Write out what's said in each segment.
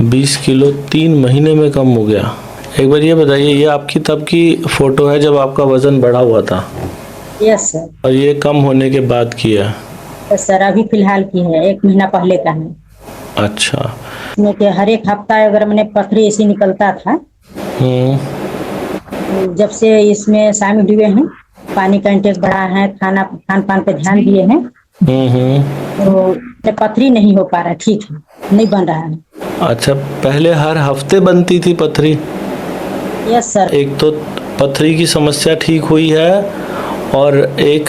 20 kilo 3 महीने में कम हो गया। एक बार ये बताइए, ये आपकी तब की फोटो है जब आपका वजन बढ़ा हुआ था, यस सर। और ये कम होने के बाद की है? यस सर, अभी फिलहाल की है, 1 महीना पहले का है। अच्छा। इसमें कि हर एक हफ्ता अगर मैंने पथरी ऐसी निकलता था, हम्म। तो जब से इसमें शामिल हुए हैं, पानी का इंटेक बढ़ा है, खान पान पे ध्यान दिए हैं, हम्म। तो ये पथरी नहीं हो पा रहा है, ठीक है, नहीं बन रहा है। अच्छा, पहले हर हफ्ते बनती थी पथरी? Yes sir. एक तो पथरी की समस्या ठीक हुई है, और एक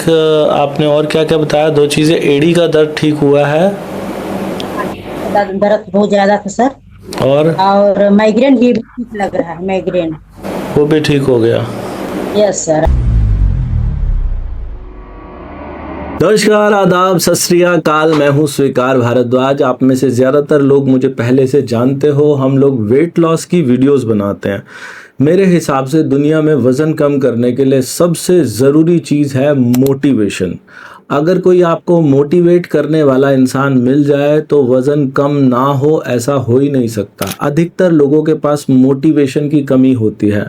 आपने और क्या क्या बताया? दो चीजें, एड़ी का दर्द ठीक हुआ है, दर्द बहुत ज्यादा था सर। और और माइग्रेन भी ठीक लग रहा है, माइग्रेन। वो भी ठीक हो गया। Yes sir. नमस्कार, आदाब, सत श्री अकाल। मैं हूं स्वीकार भारद्वाज। आप में से ज़्यादातर लोग मुझे पहले से जानते हो। हम लोग वेट लॉस की वीडियोस बनाते हैं। मेरे हिसाब से दुनिया में वज़न कम करने के लिए सबसे ज़रूरी चीज़ है मोटिवेशन। अगर कोई आपको मोटिवेट करने वाला इंसान मिल जाए तो वज़न कम ना हो, ऐसा हो ही नहीं सकता। अधिकतर लोगों के पास मोटिवेशन की कमी होती है।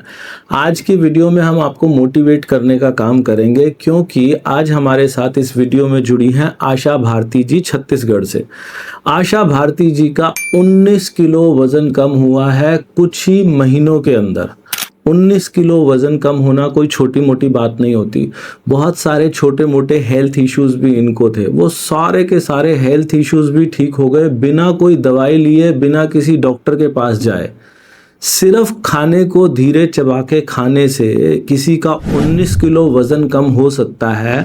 आज की वीडियो में हम आपको मोटिवेट करने का काम करेंगे, क्योंकि आज हमारे साथ इस वीडियो में जुड़ी हैं आशा भारती जी, छत्तीसगढ़ से। आशा भारती जी का 19 किलो वज़न कम हुआ है कुछ ही महीनों के अंदर। 19 किलो वज़न कम होना कोई छोटी मोटी बात नहीं होती। बहुत सारे छोटे मोटे हेल्थ इश्यूज़ भी इनको थे, वो सारे के सारे हेल्थ इश्यूज़ भी ठीक हो गए बिना कोई दवाई लिए, बिना किसी डॉक्टर के पास जाए। सिर्फ खाने को धीरे चबा के खाने से किसी का 19 किलो वज़न कम हो सकता है।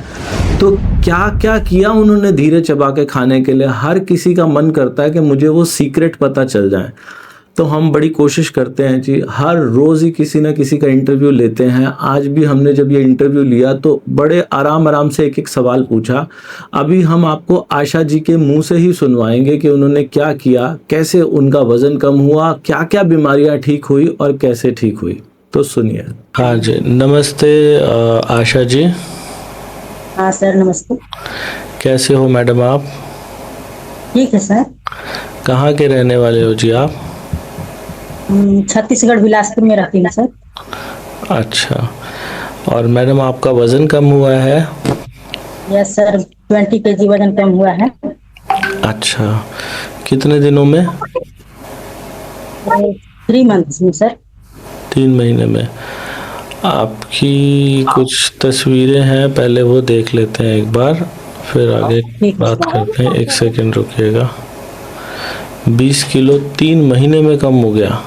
तो क्या क्या किया उन्होंने धीरे चबा के खाने के लिए? हर किसी का मन करता है कि मुझे वो सीक्रेट पता चल जाए। तो हम बड़ी कोशिश करते हैं जी, हर रोज़ ही किसी न किसी का इंटरव्यू लेते हैं। आज भी हमने जब ये इंटरव्यू लिया तो बड़े आराम आराम से एक एक सवाल पूछा। अभी हम आपको आशा जी के मुंह से ही सुनवाएंगे कि उन्होंने क्या किया, कैसे उनका वज़न कम हुआ, क्या क्या बीमारियां ठीक हुई और कैसे ठीक हुई। तो सुनिए। हाँ जी, नमस्ते आशा जी। हाँ सर, नमस्ते। कैसे हो मैडम आप? ठीक है सर। कहाँ के रहने वाले हो जी आप? छत्तीसगढ़ बिलासपुर में रहती हूँ सर। अच्छा, और मैडम आपका वज़न कम हुआ है? यस सर, 20 kg वजन कम हुआ है। अच्छा, कितने दिनों में? 3 मंथ्स में सर। 3 महीने में। आपकी कुछ तस्वीरें हैं, पहले वो देख लेते हैं एक बार, फिर आगे ठीक है बात सर। करते हैं। एक सेकंड रुकिएगा। 20 किलो 3 महीने में कम हो गया?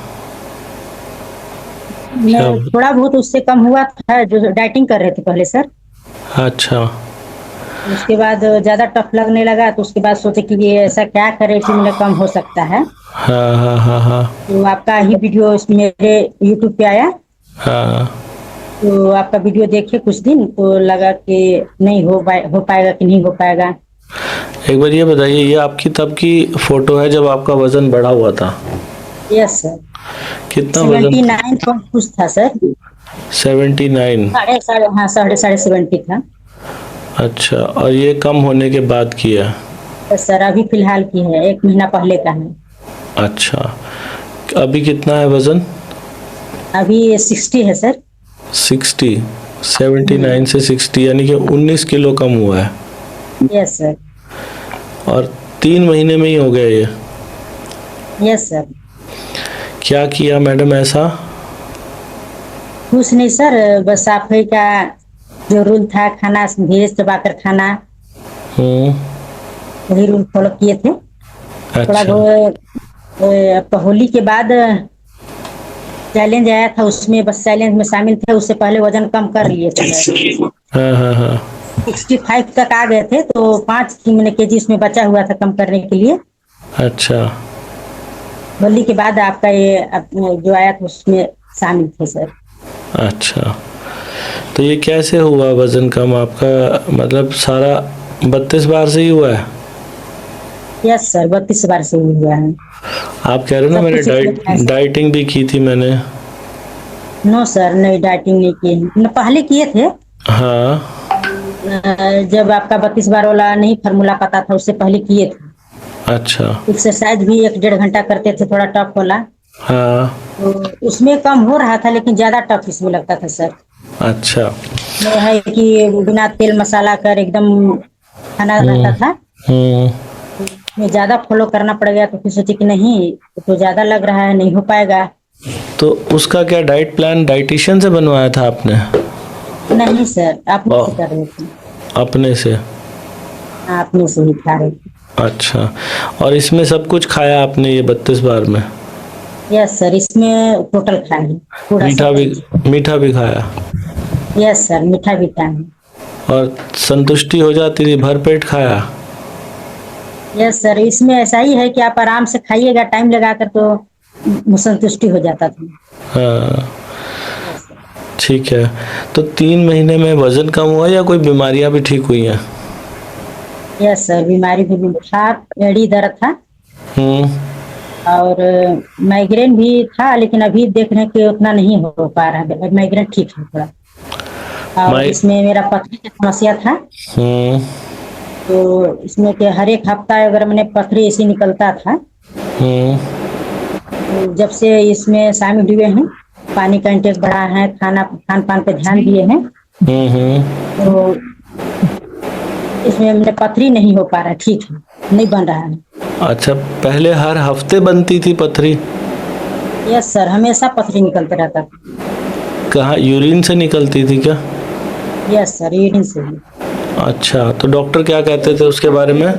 क्या? थोड़ा बहुत उससे कम हुआ था, जो डाइटिंग कर रहे थे पहले सर। अच्छा। उसके बाद ज्यादा टफ लगने लगा, तो उसके बाद सोचे कि ये ऐसा क्या करे कि मेरा कम हो सकता है। हाँ हाँ हाँ हाँ। तो आपका ही वीडियो मेरे यूट्यूब पे आया, हाँ। तो आपका वीडियो देखे कुछ दिन, तो लगा कि नहीं हो पाएगा कि नहीं हो पाएगा। एक बार ये बताइए, ये आपकी तब की फोटो है जब आपका वजन बढ़ा हुआ था? Yes sir. कितना वजन? 79 पॉइंट कुछ था सर। 79? साढ़े साढ़े हाँ, साढ़े 70 था। अच्छा, और ये कम होने के बाद किया? तो सर अभी फिलहाल की है, 1 महीना पहले का है। अच्छा, अभी कितना है वजन? अभी 60 है सर। 60? 79 से 60 यानी कि 19 किलो कम हुआ है। Yes sir. और 3 महीने में ही हो गया ये? Yes sir. क्या किया मैडम ऐसा? कुछ नहीं सर, बस आप ही का जो रूल था, खाना धीरे चबाकर खाना, वही रूल फॉलो किए थे। थोड़ा अच्छा। बहुत होली के बाद चैलेंज आया था, उसमें बस चैलेंज में शामिल थे। उससे पहले वजन कम कर लिए थे। हाँ हाँ हाँ। 65 तक आ गए थे, तो 5 kg उसमें बचा हुआ था कम करने के लिए। अच्छा। होली के बाद आपका ये जो आया था उसमें शामिल थे सर। अच्छा, तो ये कैसे हुआ वजन कम आपका? मतलब सारा 32 बार से ही हुआ है? यस सर, 32 बार से ही हुआ है। आप कह रहे हो ना सब मैंने कुछ डाइटिंग भी की थी मैंने? नो सर, नहीं डाइटिंग नहीं किए, पहले किए थे। हाँ। जब आपका 32 बार वाला नहीं फार्मूला पता था, उससे पहले किए थे। अच्छा। एक्सरसाइज भी 1 डेढ़ घंटा करते थे, थोड़ा टफ वाला। हाँ। तो उसमें कम हो रहा था, लेकिन ज्यादा टफ इसमें लगता था सर। अच्छा। में है कि बिना तेल मसाला कर एकदम खाना रहता था। हम्म। में ज्यादा फॉलो करना पड़ गया, तो फिर सोची कि नहीं, तो ज्यादा लग रहा है, नहीं हो पाएगा। तो उसका क्या डाइट प्लान डाइटिशियन से बनवाया था आपने? नहीं सर, आपने ओ, से कर रहे थे। अपने से? हाँ, आपने से ही खा रहे थे। अच्छा। और इसमें सब कुछ खाया आपने ये 32 बार में? यस सर, इसमें टोटल खाए पूरा मीठा सब भी? चीज। मीठा भी खाया? यस सर, मीठा भी खाए। और संतुष्टि हो जाती थी, भर पेट खाया? यस सर, इसमें ऐसा ही है कि आप आराम से खाइएगा टाइम लगाकर, तो संतुष्टि हो जाता था। हाँ। Yes sir. ठीक है। तो 3 महीने में वजन कम हुआ या कोई बीमारियां भी ठीक हुई हैं? यस सर, बीमारी भी था, एड़ी दर्द था, हम्म। और माइग्रेन भी था, लेकिन अभी देखने के उतना नहीं हो पा रहा है, माइग्रेन ठीक है थोड़ा। और माइ इसमें मेरा पथरी की समस्या था। हम्म। तो इसमें के हर एक हफ्ता अगर मैंने पथरी ऐसी निकलता था। हम्म। तो जब से इसमें शामिल हुए हैं, पानी का इंटेक बढ़ा है, खान पान पे ध्यान दिए हैं, हम्म। तो इसमें मेरे पथरी नहीं हो पा रहा है, ठीक है, नहीं बन रहा है। अच्छा, पहले हर हफ्ते बनती थी पथरी? यस सर, हमेशा पथरी निकलते रहता था। कहाँ, यूरिन से निकलती थी क्या? यस सर, यूरिन से ही। अच्छा, तो डॉक्टर क्या कहते थे उसके बारे में?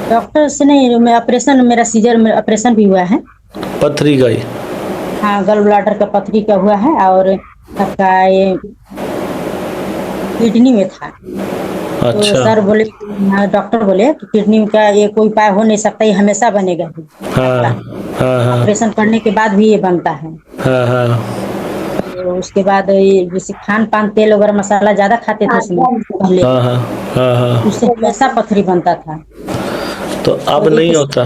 डॉक्टर से नहीं, मैं ऑपरेशन, मेरा सीजर में ऑपरेशन भी हुआ है। पथरी का ही? हाँ, गल ब्लाडर का पथरी का हुआ है, और आपका ये किडनी में था। तो अच्छा। सर बोले, हाँ, डॉक्टर बोले कि किडनी का ये कोई उपाय हो नहीं सकता, ये हमेशा बनेगा ही हाँ आपका। हाँ हाँ ऑपरेशन करने के बाद भी ये बनता है। हाँ हाँ तो उसके बाद ये जैसे खान पान तेल वगैरह मसाला ज्यादा खाते थे उसमें पहले, हाँ हाँ हाँ हाँ। उससे हमेशा पथरी बनता था। तो तो अब एक नहीं होता?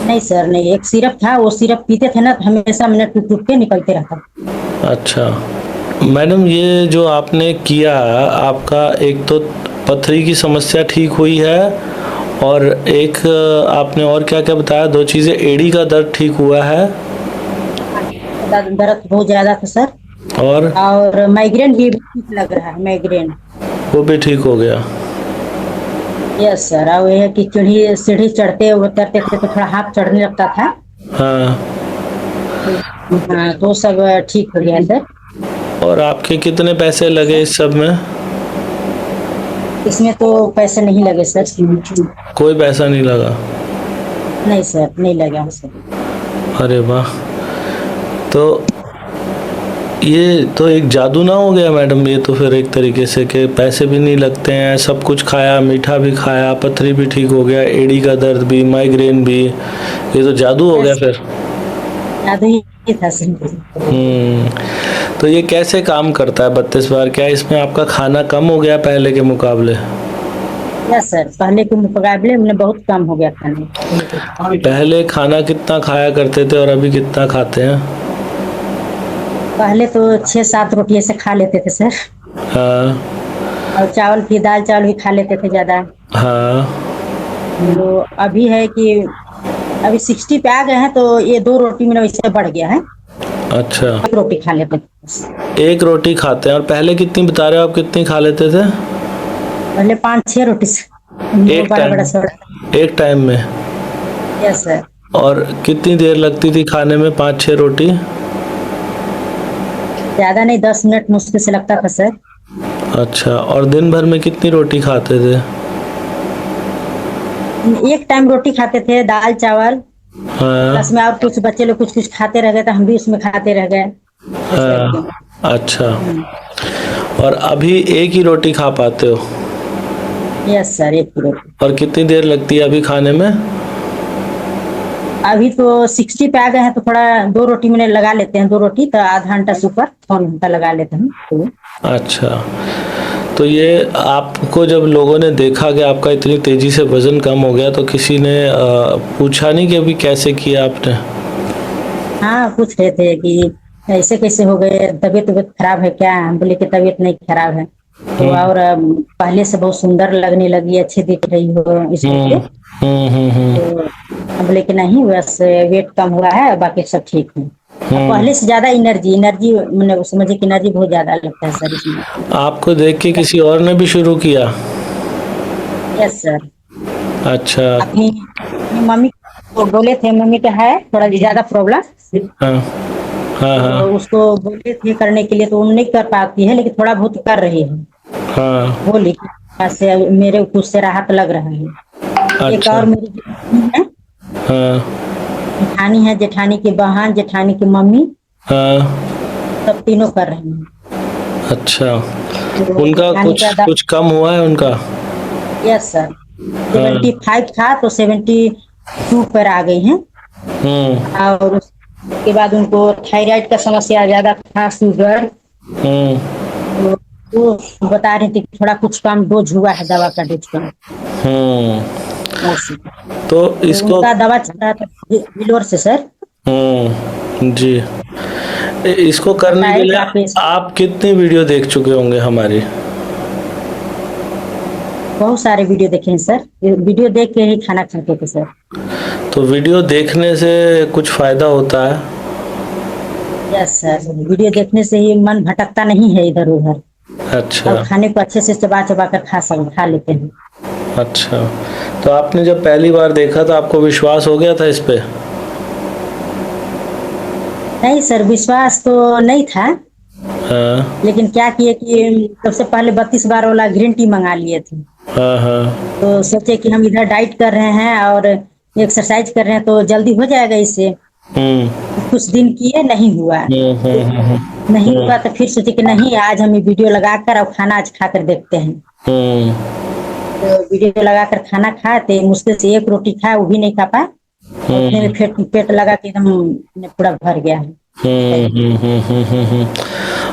नहीं सर, नहीं, एक सिरप था, वो सिरप पीते थे ना, तो हमेशा मैंने टूट टूट के निकलते रहता। अच्छा। मैडम, ये जो आपने किया, आपका एक तो पथरी की समस्या ठीक हुई है, और एक आपने और क्या क्या बताया, 2 चीज़ें, एड़ी का दर्द ठीक हुआ है, दर्द बहुत ज्यादा था सर। और और माइग्रेन भी ठीक लग रहा है, माइग्रेन। वो भी ठीक हो गया? यस सर, और ये है कि सीढ़ी सीढ़ी चढ़ते उतरते थे तो थोड़ा हाथ चढ़ने लगता था। हाँ। हाँ, तो सब ठीक हो गया सर। और आपके कितने पैसे लगे इस सब में? इसमें तो पैसे नहीं लगे सर। कोई पैसा नहीं लगा? नहीं सर, नहीं लगा सर। अरे वाह! तो ये तो एक जादू ना हो गया मैडम, ये तो फिर एक तरीके से, कि पैसे भी नहीं लगते हैं, सब कुछ खाया, मीठा भी खाया, पथरी भी ठीक हो गया, एड़ी का दर्द भी, माइग्रेन भी, ये तो जादू हो गया यस, फिर। याद ही था सर। तो ये कैसे काम करता है 32 बार? क्या इसमें आपका खाना कम हो गया पहले के मुकाबले? यस सर, पहले के मुकाबले में बहुत कम हो गया खाने। पहले खाना कितना खाया करते थे और अभी कितना खाते हैं? पहले तो 6 7 रोटी ऐसे खा लेते थे सर। हाँ और चावल भी, दाल चावल भी खा लेते थे ज्यादा। हाँ। तो अभी है कि अभी 60 पे आ गए हैं, तो ये 2 रोटी मेरा वैसे बढ़ गया है, अच्छा, 1 रोटी खा लेते थे। एक रोटी खाते हैं, और पहले कितनी बता रहे हो आप, कितनी खा लेते थे? पहले 5 6 रोटी एक बड़ा बड़ा टाइम? छोड़ा। एक टाइम में? Yes sir. और कितनी देर लगती थी खाने में 5 6 रोटी? ज्यादा नहीं, 10 मिनट मुश्किल से लगता था सर। अच्छा, और दिन भर में कितनी रोटी खाते थे? एक टाइम रोटी खाते थे, दाल चावल, प्लस हाँ में और कुछ बच्चे लोग कुछ कुछ खाते रह गए, तो हम भी उसमें खाते रह गए, ऐसे करके। हाँ। अच्छा। और अभी एक ही रोटी खा पाते हो? यस सर, एक ही रोटी। और कितनी देर लगती है अभी खाने में? अभी तो 60 पे आ गए हैं, तो थोड़ा 2 रोटी मैंने लगा लेते हैं, 2 रोटी तो आधा घंटा से ऊपर 1 घंटा लगा लेते हैं तो। अच्छा। तो ये आपको जब लोगों ने देखा कि आपका इतनी तेजी से वजन कम हो गया, तो किसी ने पूछा नहीं कि अभी कैसे किया आपने? हाँ, पूछ रहे थे कि ऐसे कैसे हो गए, तबीयत खराब है क्या? हम बोले कि तबीयत नहीं खराब है। तो और पहले से बहुत सुंदर लगने लगी, अच्छी दिख रही हो इस पे। तो हम बोले कि नहीं, बस वेट कम हुआ है, बाकी सब ठीक है। अब पहले से ज्यादा एनर्जी एनर्जी मैंने समझे कि एनर्जी बहुत ज्यादा लगता है सर इसमें। आपको देख के किसी और ने भी शुरू किया? Yes sir. अच्छा। अपनी अपनी मम्मी को बोले थे, मम्मी का है थोड़ा ज्यादा प्रॉब्लम, हाँ हाँ हाँ तो उसको बोले थे करने के लिए, तो वो नहीं कर पाती है, लेकिन थोड़ा बहुत कर रही है। हाँ। बोली कि ऐसे मेरे को उससे राहत लग रहा है। एक अच्छा। और मेरी जेठानी है, हाँ जेठानी है, जेठानी की बहन, जेठानी की मम्मी, हाँ। सब तीनों कर रहे हैं। अच्छा, तो उनका जेठानी कुछ का कुछ कम हुआ है उनका? Yes sir. हाँ। 75 था तो 72 पर आ गई हैं। हम्म और उसके बाद उनको थायराइड का समस्या ज्यादा था, शुगर। हम्म तो वो बता रहे थे कि थोड़ा कुछ कम डोज हुआ है, दवा का डोज कम। हम्म। ऐसे। तो तो इसको उनका दवा चल रहा था बिलोर से सर। जी, इसको करने के बताए कि लिए आप आप कितनी वीडियो देख चुके होंगे हमारी? बहुत सारे वीडियो देखे हैं सर, वीडियो देख के ही खाना खाते थे सर। तो वीडियो देखने से कुछ फायदा होता है? यस सर, वीडियो देखने से ही मन भटकता नहीं है इधर उधर, अच्छा। और खाने को अच्छे से चबा चबा कर खा लेते हैं। अच्छा, तो आपने जब पहली बार देखा तो आपको विश्वास हो गया था इस पे? नहीं सर, विश्वास तो नहीं था, हाँ लेकिन क्या किए कि सबसे पहले 32 बार वाला ग्रीन टी मंगा लिए थे। हाँ हाँ। तो सोचे कि हम इधर डाइट कर रहे हैं और एक्सरसाइज कर रहे हैं तो जल्दी हो जाएगा इससे। हम्म कुछ दिन किए, नहीं हुआ। तो नहीं हुआ तो फिर सोचे कि नहीं, आज हम ये वीडियो लगाकर और खाना आज खा कर देखते हैं। हम्म तो वीडियो लगाकर खाना खाए थे, मुश्किल से एक रोटी खाए, वो भी नहीं खा पाए। और उतने में पेट लगा के एकदम पूरा भर गया है।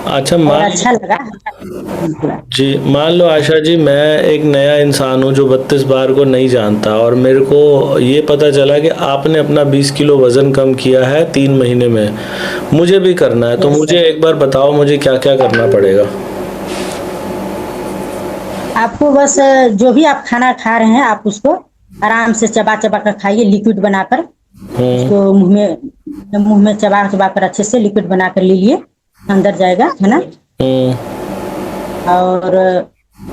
अच्छा, और मान अच्छा लगा पूरा। जी, मान लो आशा जी, मैं एक नया इंसान हूँ जो 32 बार को नहीं जानता, और मेरे को ये पता चला कि आपने अपना 20 किलो वजन कम किया है 3 महीने में, मुझे भी करना है, तो यस मुझे सर। एक बार बताओ मुझे क्या क्या करना पड़ेगा? आपको बस जो भी आप खाना खा रहे हैं, आप उसको आराम से चबा चबा कर खाइए, लिक्विड बनाकर हम्म उसको मुंह में चबा चबा कर अच्छे से लिक्विड बनाकर लीजिए, अंदर जाएगा है ना। हम्म और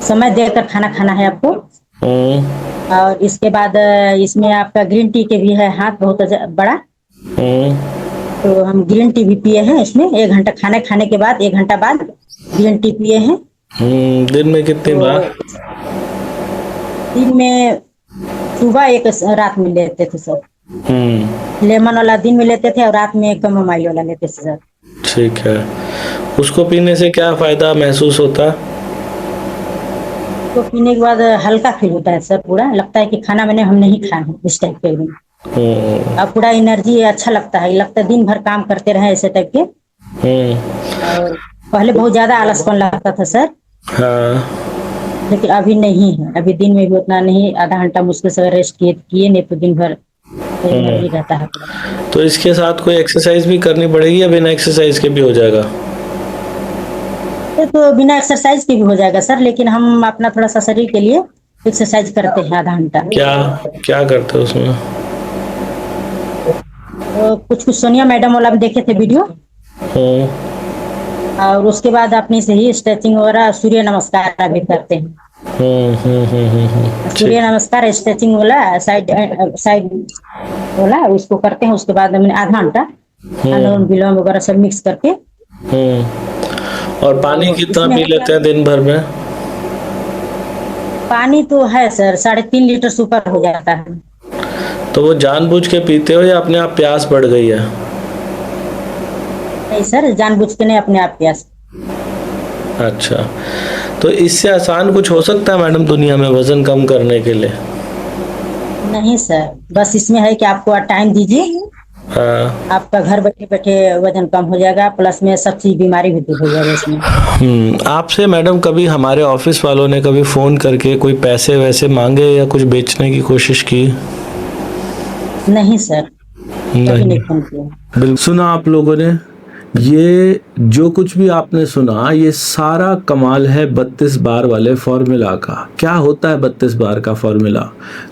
समय देकर खाना खाना है आपको। हम्म और इसके बाद इसमें आपका ग्रीन टी के भी है हाथ बहुत बड़ा। हम्म तो हम ग्रीन टी भी पिए हैं इसमें, 1 घंटा खाने खाने के बाद 1 घंटा बाद ग्रीन टी पिए हैं। दिन में कितनी तो बार? दिन में सुबह एक, रात में लेते थे सर। हम्म लेमन वाला दिन में लेते थे और रात में कैमोमाइल वाला लेते थे सर। ठीक है। उसको पीने से क्या फायदा महसूस होता है? तो पीने के बाद हल्का फील होता है सर, पूरा लगता है कि खाना मैंने हम नहीं खाए हैं इस टाइप के एकदम। हम्म और पूरा एनर्जी अच्छा लगता है, लगता है दिन भर काम करते रहे ऐसे टाइप के। और पहले बहुत ज्यादा आलसपन लगता था सर, हाँ। लेकिन अभी नहीं है, अभी दिन में भी उतना नहीं, आधा घंटा मुश्किल से रेस्ट किए नहीं तो दिन भर एनर्जी रहता है पूरा। तो इसके साथ कोई एक्सरसाइज भी करनी पड़ेगी या बिना एक्सरसाइज के भी हो जाएगा? ये तो बिना एक्सरसाइज के भी हो जाएगा सर, लेकिन हम अपना थोड़ा सा शरीर के लिए एक्सरसाइज करते हैं आधा घंटा। क्या क्या करते हो उसमें? तो कुछ कुछ सोनिया मैडम वाला भी देखे थे वीडियो, हम्म और उसके बाद अपने से ही स्ट्रेचिंग वगैरह, सूर्य नमस्कार भी करते हैं। ठीक। सूर्य नमस्कार स्ट्रेचिंग वाला साइड साइड वाला उसको करते हैं, उसके बाद हमने आधा घंटा अनुलोम विलोम वगैरह सब मिक्स करके। और पानी तो कितना इसमें पी लेते हैं दिन भर में? पानी तो है सर, 3.5 लीटर से ऊपर हो जाता है। तो वो जानबूझ के पीते हो या अपने आप प्यास बढ़ गई है? नहीं सर, जानबूझ के नहीं, अपने आप प्यास। अच्छा, तो इससे आसान कुछ हो सकता है मैडम दुनिया में वजन कम करने के लिए? नहीं सर, बस इसमें है कि आपको टाइम दीजिए, हाँ। आपका घर बैठे बैठे वजन कम हो जाएगा, प्लस में सब चीज बीमारी भी दूर हो जाएगा इसमें। आपसे मैडम कभी हमारे ऑफिस वालों ने कभी फोन करके कोई पैसे वैसे मांगे या कुछ बेचने की कोशिश की? नहीं सर, कभी नहीं। नहीं फोन किया। बिल्कुल। सुना आप लोगों ने ये जो कुछ भी आपने सुना ये सारा कमाल है 32 बार वाले फॉर्मूला का। क्या होता है 32 बार का फॉर्मूला?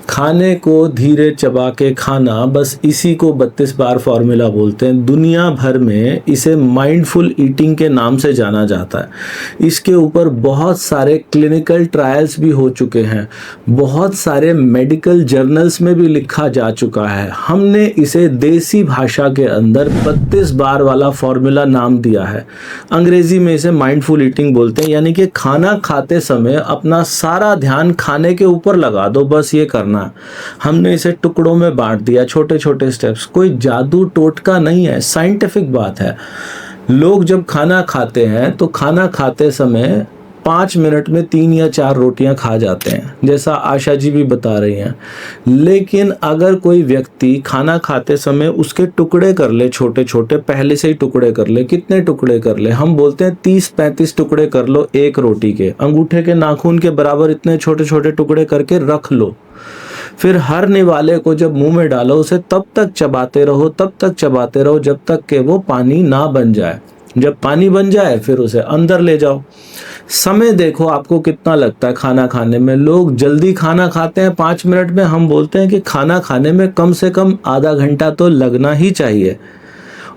खाने को धीरे चबा के खाना, बस इसी को 32 बार फॉर्मूला बोलते हैं। दुनिया भर में इसे माइंडफुल ईटिंग के नाम से जाना जाता है। इसके ऊपर बहुत सारे क्लिनिकल ट्रायल्स भी हो चुके हैं, बहुत सारे मेडिकल जर्नल्स में भी लिखा जा चुका है। हमने इसे देसी भाषा के अंदर 32 बार वाला फॉर्मूला नाम दिया है। अंग्रेजी में इसे माइंडफुल ईटिंग बोलते हैं, यानी कि खाना खाते समय अपना सारा ध्यान खाने के ऊपर लगा दो, बस ये करना। हमने इसे टुकड़ों में बांट दिया, छोटे छोटे स्टेप्स। कोई जादू टोटका नहीं है, साइंटिफिक बात है। लोग जब खाना खाते हैं तो खाना खाते समय 5 मिनट में 3 या 4 रोटियां खा जाते हैं, जैसा आशा जी भी बता रही हैं। लेकिन अगर कोई व्यक्ति खाना खाते समय उसके टुकड़े कर ले, छोटे छोटे पहले से ही टुकड़े कर ले, कितने टुकड़े कर ले? हम बोलते हैं 30-35 टुकड़े कर लो एक रोटी के, अंगूठे के नाखून के बराबर इतने छोटे छोटे टुकड़े करके रख लो। फिर हर निवाले को जब मुंह में डालो उसे तब तक चबाते रहो, तब तक चबाते रहो जब तक कि वो पानी ना बन जाए। जब पानी बन जाए फिर उसे अंदर ले जाओ। समय देखो आपको कितना लगता है खाना खाने में। लोग जल्दी खाना खाते हैं 5 मिनट में। हम बोलते हैं कि खाना खाने में कम से कम आधा घंटा तो लगना ही चाहिए।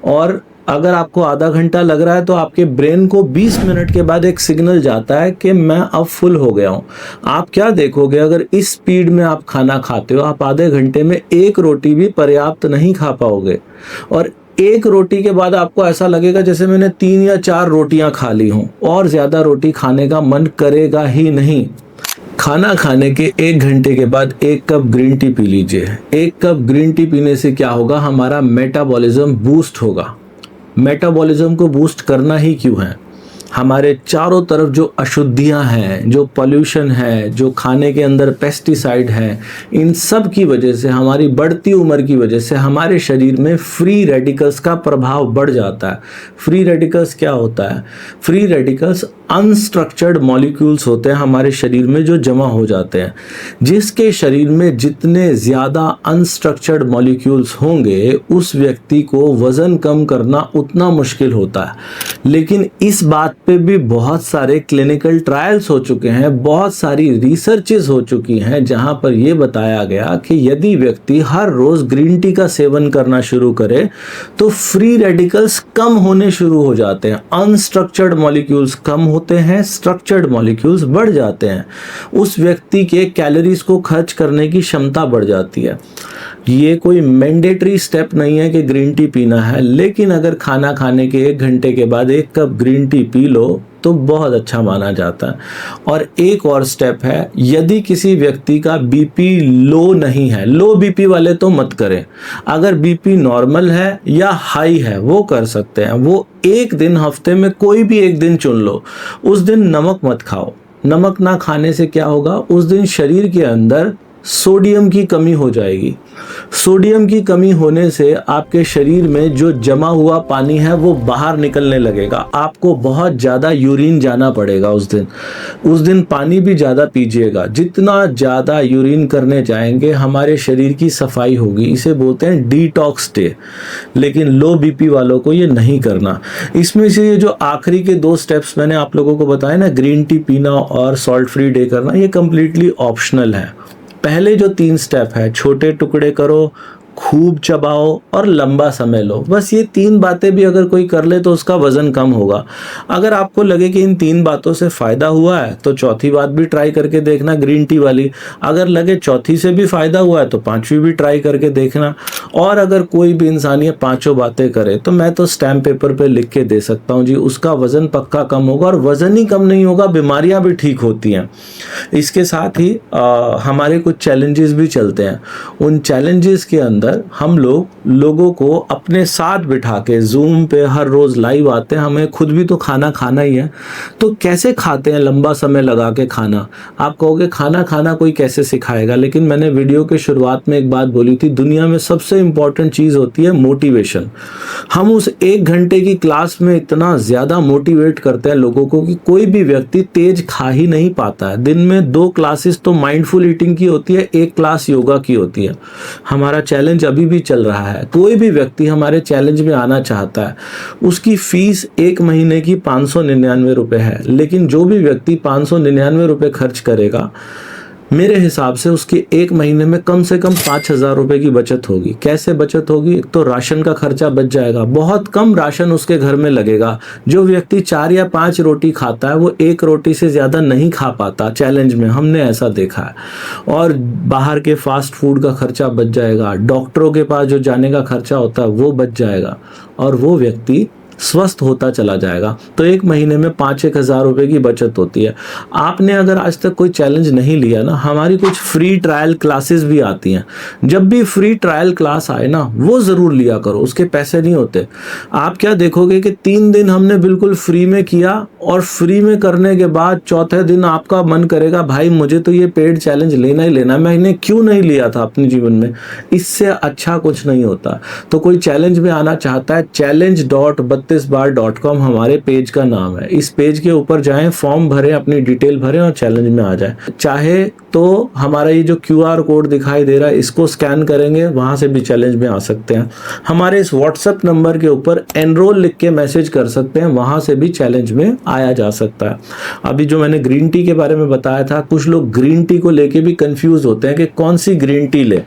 और अगर आपको आधा घंटा लग रहा है तो आपके ब्रेन को 20 मिनट के बाद एक सिग्नल जाता है कि मैं अब फुल हो गया हूँ। आप क्या देखोगे, अगर इस स्पीड में आप खाना खाते हो, आप आधे घंटे में एक रोटी भी पर्याप्त नहीं खा पाओगे। और एक रोटी के बाद आपको ऐसा लगेगा जैसे मैंने 3 या 4 रोटियां खा ली हों, और ज़्यादा रोटी खाने का मन करेगा ही नहीं। खाना खाने के 1 घंटे के बाद 1 कप ग्रीन टी पी लीजिए। 1 कप ग्रीन टी पीने से क्या होगा, हमारा मेटाबॉलिज्म बूस्ट होगा। मेटाबॉलिज्म को बूस्ट करना ही क्यों है? हमारे चारों तरफ जो अशुद्धियां हैं, जो पोल्यूशन है, जो खाने के अंदर पेस्टिसाइड है, इन सब की वजह से, हमारी बढ़ती उम्र की वजह से हमारे शरीर में फ्री रेडिकल्स का प्रभाव बढ़ जाता है। फ्री रेडिकल्स क्या होता है? फ्री रेडिकल्स अनस्ट्रक्चर्ड मॉलिक्यूल्स होते हैं हमारे शरीर में जो जमा हो जाते हैं। जिसके शरीर में जितने ज़्यादा अनस्ट्रक्चर्ड मॉलिक्यूल्स होंगे उस व्यक्ति को वज़न कम करना उतना मुश्किल होता है। लेकिन इस बात पे भी बहुत सारे क्लिनिकल ट्रायल्स हो चुके हैं, बहुत सारी रिसर्चेस हो चुकी हैं जहां पर यह बताया गया कि यदि व्यक्ति हर रोज ग्रीन टी का सेवन करना शुरू करे तो फ्री रेडिकल्स कम होने शुरू हो जाते हैं। अनस्ट्रक्चर्ड मॉलिक्यूल्स कम होते हैं, स्ट्रक्चर्ड मॉलिक्यूल्स बढ़ जाते हैं। उस व्यक्ति के कैलोरीज को खर्च करने की क्षमता बढ़ जाती है। ये कोई मैंडेटरी स्टेप नहीं है कि ग्रीन टी पीना है, लेकिन अगर खाना खाने के 1 घंटे के बाद 1 cup green tea P low तो बहुत अच्छा माना जाता है। और एक और स्टेप है, यदि किसी व्यक्ति का बीपी लो नहीं है, लो बीपी वाले तो मत करें, अगर बीपी नॉर्मल है या हाई है वो कर सकते हैं। वो एक दिन हफ्ते में कोई भी एक दिन चुन लो, उस दिन नमक मत खाओ। नमक ना खाने से क्या होगा, उस दिन शरीर के अंदर सोडियम की कमी हो जाएगी। सोडियम की कमी होने से आपके शरीर में जो जमा हुआ पानी है वो बाहर निकलने लगेगा। आपको बहुत ज़्यादा यूरिन जाना पड़ेगा उस दिन पानी भी ज़्यादा पीजिएगा। जितना ज़्यादा यूरिन करने जाएंगे हमारे शरीर की सफाई होगी। इसे बोलते हैं डिटॉक्स डे। लेकिन लो बीपी वालों को ये नहीं करना। इसमें से ये जो आखिरी के 2 स्टेप्स मैंने आप लोगों को बताए ना, ग्रीन टी पीना और सॉल्ट फ्री डे करना, ये कम्प्लीटली ऑप्शनल है। पहले जो 3 स्टेप है, छोटे टुकड़े करो, खूब चबाओ और लंबा समय लो, बस ये 3 बातें भी अगर कोई कर ले तो उसका वजन कम होगा। अगर आपको लगे कि इन 3 बातों से फायदा हुआ है तो चौथी बात भी ट्राई करके देखना, ग्रीन टी वाली। अगर लगे चौथी से भी फायदा हुआ है तो 5वीं भी ट्राई करके देखना। और अगर कोई भी इंसान ये 5 बातें करे तो मैं तो स्टैम्प पेपर पे लिख के दे सकता हूँ जी, उसका वजन पक्का कम होगा। और वजन ही कम नहीं होगा, बीमारियां भी ठीक होती हैं। इसके साथ ही हमारे कुछ चैलेंजेस भी चलते हैं। उन चैलेंजेस के अंदर हम लोगों को अपने साथ बिठा के जूम पे हर रोज लाइव आते हैं। हमें खुद भी तो खाना खाना ही है, तो कैसे खाते हैं लंबा समय लगा के खाना? आप कहोगे खाना खाना कोई कैसे सिखाएगा, लेकिन मैंने वीडियो के शुरुआत में एक बात बोली थी, दुनिया में सबसे इंपॉर्टेंट चीज होती है मोटिवेशन। हम उस 1 घंटे की क्लास में इतना ज्यादा मोटिवेट करते हैं लोगों को कि कोई भी व्यक्ति तेज खा ही नहीं पाता है। दिन में 2 क्लासेस तो माइंडफुल ईटिंग की होती है, 1 क्लास योगा की होती है। हमारा चैलेंज चैलेंज अभी भी चल रहा है। कोई भी व्यक्ति हमारे चैलेंज में आना चाहता है, उसकी फीस 1 महीने की 599 रुपये है, लेकिन जो भी व्यक्ति 599 रुपये खर्च करेगा, मेरे हिसाब से उसके 1 महीने में कम से कम 5,000 रुपये की बचत होगी। कैसे बचत होगी? एक तो राशन का खर्चा बच जाएगा, बहुत कम राशन उसके घर में लगेगा। जो व्यक्ति 4 या 5 रोटी खाता है, वो 1 रोटी से ज़्यादा नहीं खा पाता चैलेंज में, हमने ऐसा देखा है। और बाहर के फास्ट फूड का खर्चा बच जाएगा, डॉक्टरों के पास जो जाने का खर्चा होता है वो बच जाएगा, और वो व्यक्ति स्वस्थ होता चला जाएगा। तो 1 महीने में 5-1 हज़ार रुपये की बचत होती है। आपने अगर आज तक कोई चैलेंज नहीं लिया ना, हमारी कुछ फ्री ट्रायल क्लासेस भी आती हैं। जब भी फ्री ट्रायल क्लास आए ना, वो ज़रूर लिया करो, उसके पैसे नहीं होते। आप क्या देखोगे कि 3 दिन हमने बिल्कुल फ्री में किया, और फ्री में करने के बाद चौथे दिन आपका मन करेगा भाई मुझे तो ये पेड चैलेंज लेना ही लेना, मैंने क्यों नहीं लिया था अपने जीवन में। इससे अच्छा कुछ नहीं होता। तो कोई चैलेंज में आना चाहता है, challenge.32bar.com हमारे पेज का नाम है। इस पेज के ऊपर जाएं, फॉर्म भरें, अपनी डिटेल भरें और चैलेंज में आ जाएं। चाहे तो हमारा ये जो QR कोड दिखाई दे रहा है, इसको स्कैन करेंगे, वहां से भी चैलेंज में आ सकते हैं। हमारे इस व्हाट्सएप नंबर के ऊपर एनरोल लिख के मैसेज कर सकते हैं, वहां से भी चैलेंज में आया जा सकता है। अभी जो मैंने ग्रीन टी के बारे में बताया था, कुछ लोग ग्रीन टी को लेके भी कंफ्यूज होते हैं कि कौन सी ग्रीन टी ले।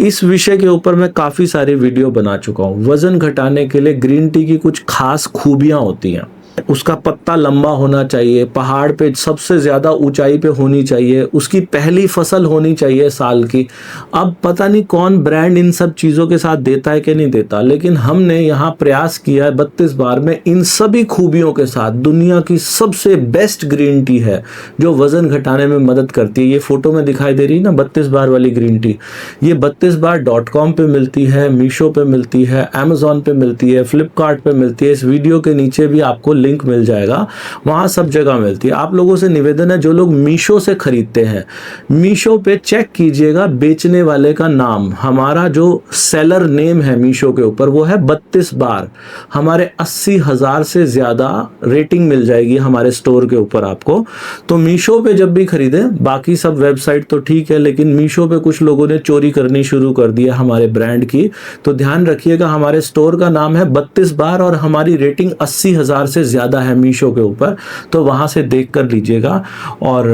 इस विषय के ऊपर मैं काफी सारी वीडियो बना चुका हूँ। वजन घटाने के लिए ग्रीन टी की कुछ खास खूबियां होती हैं। उसका पत्ता लंबा होना चाहिए, पहाड़ पे सबसे ज्यादा ऊंचाई पे होनी चाहिए, उसकी पहली फसल होनी चाहिए साल की। अब पता नहीं कौन ब्रांड इन सब चीजों के साथ देता है कि नहीं देता, लेकिन हमने यहाँ प्रयास किया है 32 बार में इन सभी खूबियों के साथ दुनिया की सबसे बेस्ट ग्रीन टी है जो वजन घटाने में मदद करती है। ये फोटो में दिखाई दे रही है ना 32 बार वाली ग्रीन टी, ये 32bar.com पे मिलती है, मीशो पे मिलती है, Amazon पे मिलती है, फ्लिपकार्ट पे मिलती है। इस वीडियो के नीचे भी आपको लिंक मिल जाएगा, वहां सब जगह मिलती है। आप लोगों से निवेदन है, जो लोग मीशो से खरीदते हैं, मीशो पे चेक कीजिएगा बेचने वाले का नाम। हमारा जो सेलर नेम है मीशो के ऊपर वो है 32 बार। हमारे 80,000 से ज्यादा रेटिंग मिल जाएगी हमारे स्टोर के ऊपर आपको। तो मीशो पे जब भी खरीदें, बाकी सब वेबसाइट तो ठीक है, लेकिन मीशो पे कुछ लोगों ने चोरी करनी शुरू कर दी है हमारे ब्रांड की। तो ध्यान रखिएगा, हमारे स्टोर का नाम है 32 बार और हमारी रेटिंग 80,000 से ज्यादा है मीशो के ऊपर, तो वहां से देख कर लीजिएगा। और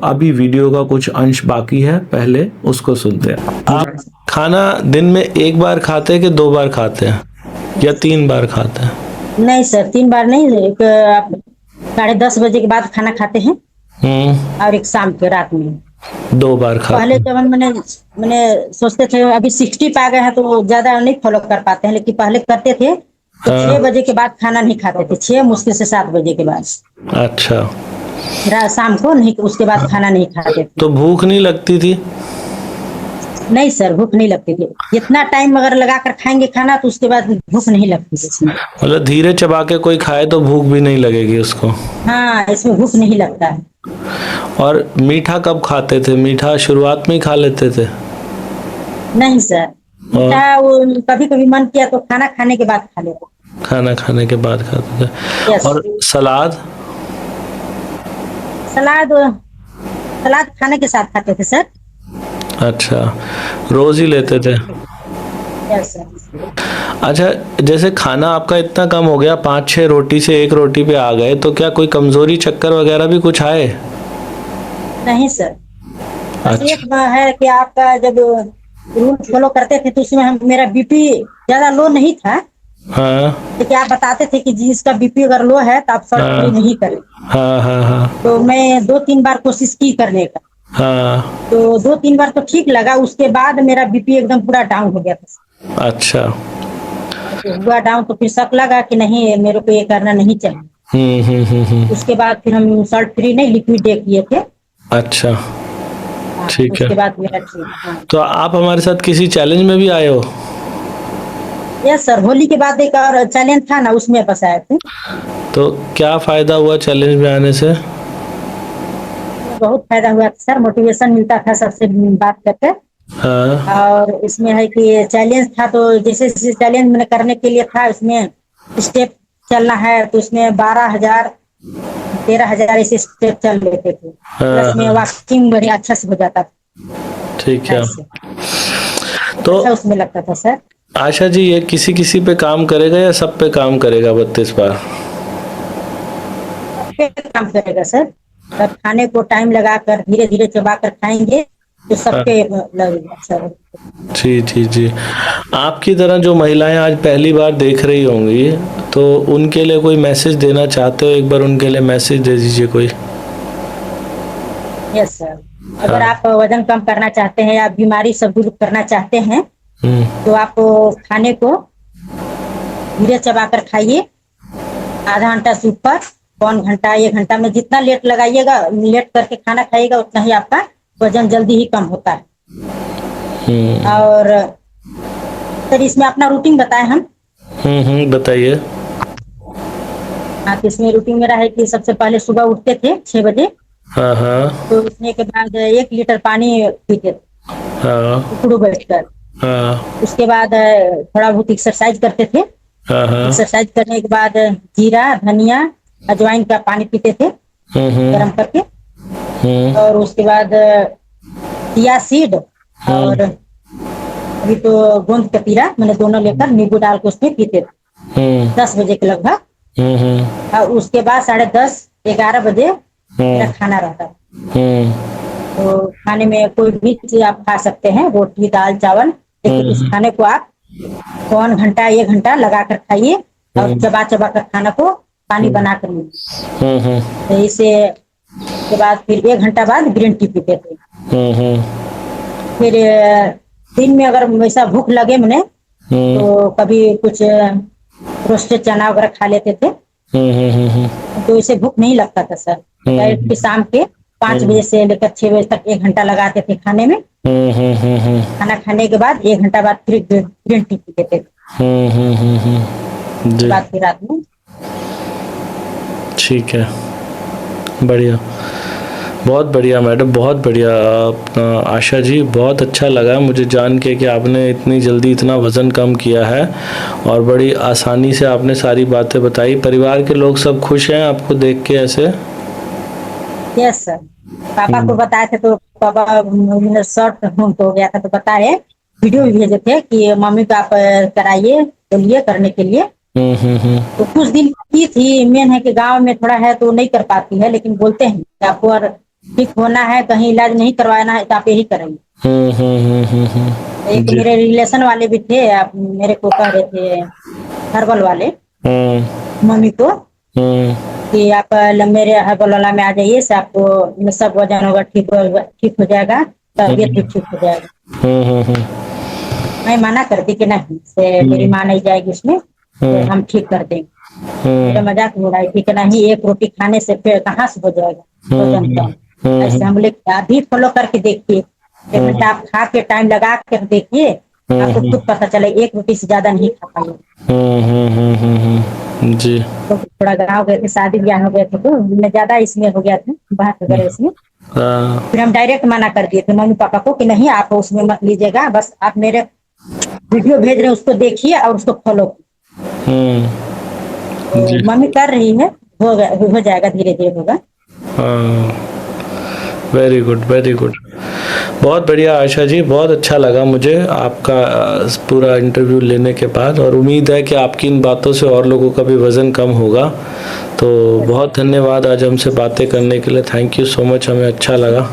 अभी वीडियो का कुछ अंश बाकी है, पहले उसको सुनते हैं। आप खाना दिन में 1 बार खाते हैं कि 2 बार खाते हैं या 3 बार खाते हैं? नहीं सर, 3 बार नहीं, एक आप 10:30 बजे के बाद खाना खाते हैं और एक शाम के रात में 2 बार खाते पहले हैं। जब मैंने सोचते थे, अभी 60 पे आ गए हैं तो ज्यादा नहीं फॉलो कर पाते हैं, लेकिन पहले करते थे तो 6 बजे के बाद खाना नहीं खाते थे, 6 मुश्किल से 7 बजे के बाद। अच्छा, शाम को नहीं, उसके बाद खाना नहीं खाते थे। तो भूख नहीं लगती थी? नहीं सर, भूख नहीं लगती थी। जितना टाइम अगर लगा कर खाएंगे खाना तो उसके बाद भूख नहीं लगती थी इसमें। मतलब धीरे चबा के कोई खाए तो भूख भी नहीं लगेगी उसको? हाँ, इसमें भूख नहीं लगता है। और मीठा कब खाते थे? मीठा शुरुआत में ही खा लेते थे? नहीं सर, मीठा वो कभी कभी मन किया तो खाना खाने के बाद खा लेते। खाना खाने के बाद खाते थे। यस। और सलाद? सलाद सलाद खाने के साथ खाते थे सर। अच्छा, रोज ही लेते थे? Yes sir. अच्छा, जैसे खाना आपका इतना कम हो गया, 5-6 रोटी से 1 रोटी पे आ गए, तो क्या कोई कमजोरी चक्कर वगैरह भी कुछ आए? नहीं सर, बस अच्छा। एक है कि आपका जब रूल फॉलो करते थे तो उसमें मेरा बीपी ज्यादा लो नहीं था। हाँ लेकिन आप बताते थे कि जिसका बीपी अगर लो है तो आप शॉर्ट नहीं करें। हाँ हाँ हाँ तो मैं 2-3 बार कोशिश की करने का, हाँ। तो 2-3 बार तो ठीक लगा, उसके बाद मेरा बीपी एकदम पूरा डाउन हो गया था। अच्छा। तो हुआ डाउन तो फिर शक लगा कि नहीं, मेरे को ये करना नहीं चाहिए। उसके बाद फिर हम सॉल्ट फ्री नहीं, लिक्विड डे किए थे। अच्छा, ठीक है। उसके बाद मेरा ठीक। हाँ। तो आप हमारे साथ किसी चैलेंज में भी आए हो? यस सर, होली के बाद एक और चैलेंज था ना, उसमें बस आए थे। तो क्या फायदा हुआ चैलेंज में आने से? बहुत फायदा हुआ सर, मोटिवेशन मिलता था सबसे बात करके। हाँ और इसमें है कि चैलेंज था, तो जैसे जैसे चैलेंज मैंने करने के लिए था, उसमें स्टेप चलना है तो उसमें 12,000 13,000 ऐसे स्टेप चल लेते थे। प्लस में वॉकिंग बढ़िया अच्छा से हो जाता था। ठीक है। तो अच्छा उसमें लगता था सर। आशा जी, ये किसी किसी पे काम करेगा या सब पे काम करेगा 32 बार? पे काम करेगा सर। और खाने को टाइम लगाकर धीरे धीरे चबा कर खाएंगे तो हाँ। सबके लगेगा सर। जी जी जी। आपकी तरह जो महिलाएं आज पहली बार देख रही होंगी, तो उनके लिए कोई मैसेज देना चाहते हो? एक बार उनके लिए मैसेज दे दीजिए कोई। Yes sir. अगर हाँ। आप वजन कम करना चाहते हैं या बीमारी से दूर करना चाहते हैं हम्म। तो आप खाने को धीरे चबा कर खाइए। आधा घंटा से ऊपर, पौन घंटा, 1 घंटा में जितना लेट लगाइएगा, लेट करके खाना खाइएगा, उतना ही आपका वजन जल्दी ही कम होता है। और सर इसमें अपना रूटीन बताएं हम। बताइए। हाँ, तो इसमें रूटीन मेरा है कि सबसे पहले सुबह उठते थे 6 बजे। हाँ हाँ तो उठने के बाद 1 लीटर पानी पीते थे हाँ उकड़ू बैठकर। हाँ उसके बाद थोड़ा बहुत एक्सरसाइज करते थे। हाँ हाँ। एक्सरसाइज करने के बाद जीरा, धनिया, अजवाइन का पानी पीते थे गर्म करके। और उसके बाद चिया सीड और अभी तो गोंद कतीरा मैंने दोनों लेकर नींबू डाल के उसमें पीते थे 10 बजे के लगभग। और उसके बाद 10:30-11 बजे मेरा खाना रहता है। तो खाने में कोई भी चीज आप खा सकते हैं, रोटी, दाल, चावल, लेकिन इस खाने को आप पौन घंटा 1 घंटा लगा कर खाइए और चबा चबा कर खाना को पानी बना कर लीजिए। तो इसे के बाद फिर 1 घंटा बाद ग्रीन टी पीते थे। फिर दिन में अगर वैसा भूख लगे मैंने तो कभी कुछ रोस्टेड चना वगैरह खा लेते थे। तो इसे भूख नहीं लगता था सर। डायरेक्ट के शाम के 5 बजे से लेकर 6 बजे तक 1 घंटा लगाते थे खाने में। खाना खाने के बाद 1 घंटा बाद फिर ग्रीन टी पीते थे। जी। बाद फिर रात में। ठीक है, बढ़िया, बहुत बढ़िया मैडम, बहुत बढ़िया। आशा जी, बहुत अच्छा लगा मुझे जान के कि आपने इतनी जल्दी इतना वज़न कम किया है और बड़ी आसानी से आपने सारी बातें बताई। परिवार के लोग सब खुश हैं आपको देख के ऐसे? Yes sir. पापा को बताए थे तो पापा शॉर्ट हो गया था तो बताए, वीडियो भी भेजे थे कि मम्मी को आप कराइए, बोलिए करने के लिए। तो कुछ दिन की थी। मेन है कि गांव में थोड़ा है तो नहीं कर पाती है, लेकिन बोलते हैं कि आपको और ठीक होना है, कहीं इलाज नहीं करवाना है तो आप यही करेंगे। एक मेरे रिलेशन वाले भी थे, आप मेरे को कह रहे थे हर्बल वाले मम्मी को कि आप मेरे हर्बल वाला में आ जाइए, से आपको सब वजन होगा ठीक हो जाएगा, तबीयत भी ठीक हो जाएगा। मैं मना कर दी कि नहीं, से मेरी माँ नहीं जाएगी उसमें, तो हम ठीक कर देंगे। मेरा मजाक हो रहा है, ठीक है नहीं, एक रोटी खाने से फिर कहाँ से हो जाएगा वजन कम। ऐसे हम लोग अभी फॉलो करके देखिए, 1 घंटा आप खा के टाइम लगा कर देखिए, आपको खुद पता चले एक रोटी से ज्यादा नहीं खा पाएंगे। जी। तो थोड़ा गाँव गए थे, शादी ब्याह हो गए थे तो मैं ज्यादा इसमें हो गया था बात वगैरह इसमें। फिर हम डायरेक्ट मना कर दिए थे मम्मी पापा को कि नहीं आप उसमें मत लीजिएगा, बस आप मेरे वीडियो भेज रहे हैं उसको देखिए और उसको फॉलो कीजिए। तो मम्मी कर रही है, हो जाएगा, धीरे धीरे होगा। वेरी गुड, वेरी गुड, बहुत बढ़िया आशा जी, बहुत अच्छा लगा मुझे आपका पूरा इंटरव्यू लेने के बाद, और उम्मीद है कि आपकी इन बातों से और लोगों का भी वज़न कम होगा। तो बहुत धन्यवाद आज हमसे बातें करने के लिए। थैंक यू सो मच, हमें अच्छा लगा।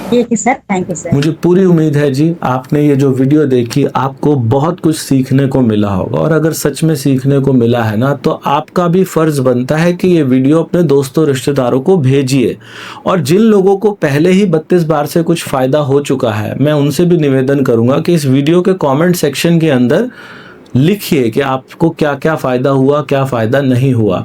ठीक है सर, थैंक यू सर। मुझे पूरी उम्मीद है जी आपने ये जो वीडियो देखी आपको बहुत कुछ सीखने को मिला होगा, और अगर सच में सीखने को मिला है ना, तो आपका भी फर्ज बनता है कि ये वीडियो अपने दोस्तों रिश्तेदारों को भेजिए। और जिन लोगों को पहले ही 32 बार से कुछ फायदा हो चुका है, मैं उनसे भी निवेदन करूंगा कि इस वीडियो के कमेंट सेक्शन के अंदर लिखिए कि आपको क्या क्या फ़ायदा हुआ, क्या फ़ायदा नहीं हुआ।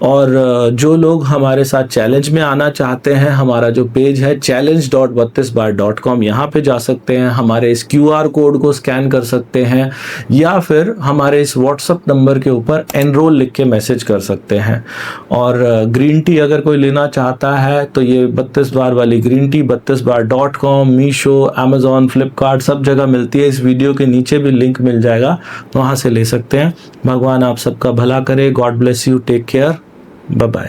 और जो लोग हमारे साथ चैलेंज में आना चाहते हैं, हमारा जो पेज है challenge.32bar.com, यहाँ पे जा सकते हैं, हमारे इस QR कोड को स्कैन कर सकते हैं, या फिर हमारे इस WhatsApp नंबर के ऊपर एनरोल लिख के मैसेज कर सकते हैं। और ग्रीन टी अगर कोई लेना चाहता है तो ये 32 बार वाली green tea 32bar.com, Meesho, Amazon, Flipkart सब जगह मिलती है। इस वीडियो के नीचे भी लिंक मिल जाएगा, वहाँ से ले सकते हैं। भगवान आप सबका भला करे। God bless you, take care, bye bye.